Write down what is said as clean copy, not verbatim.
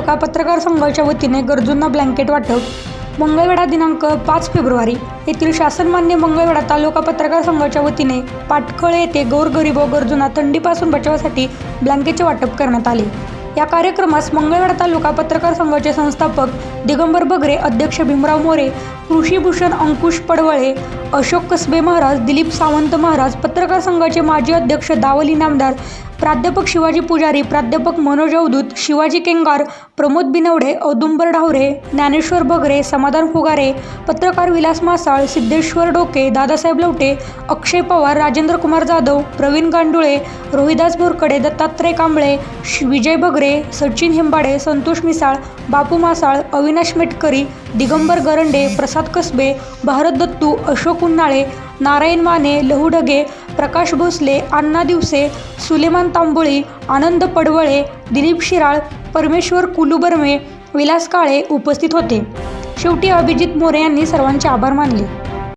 तालुका पत्रकार संघाच्या वतीने गरजूंना ब्लँकेट वाटप. मंगळवेढा दिनांक 5 फेब्रुवारी येथील शासनमान्य मंगळवेढा तालुका पत्रकार संघाच्या वतीने पाटखळ येथे गोरगरीब व गरजूंना थंडीपासून बचावासाठी ब्लँकेटचे वाटप करण्यात आले. या कार्यक्रमास मंगळवेढा तालुका पत्रकार संघाचे संस्थापक दिगंबर बगरे, अध्यक्ष भीमराव मोरे, कृषीभूषण अंकुश पडवळे, अशोक कसबे महाराज, दिलीप सावंत महाराज, पत्रकार संघाचे माजी अध्यक्ष दावल इनामदार, प्राध्यापक शिवाजी पुजारी, प्राध्यापक मनोज अवधूत, शिवाजी केंगार, प्रमोद बिनवडे, औदुंबर ढावरे, ज्ञानेश्वर बगरे, समाधान फुगारे, पत्रकार विलास मासाळ, सिद्धेश्वर डोके, दादासाहेब लवटे, अक्षय पवार, राजेंद्र कुमार जाधव, प्रवीण गांडुळे, रोहिदास भोरकडे, दत्तात्रय कांबळे, विजय बगरे, सचिन हेंबाडे, संतोष मिसाळ, बापू मासाळ, अविनाश मेटकरी, दिगंबर गरंडे, प्रसाद कसबे, भारत दत्तू, अशोक उन्नाळे, नारायण माने, लहू ढगे, प्रकाश भोसले, अण्णा दिवसे, सुलेमान तांबोळी, आनंद पडवळे, दिलीप शिराळ, परमेश्वर कुलुबर्मे, विलास काळे उपस्थित होते. शेवटी अभिजित मोरे यांनी सर्वांचे आभार मानले.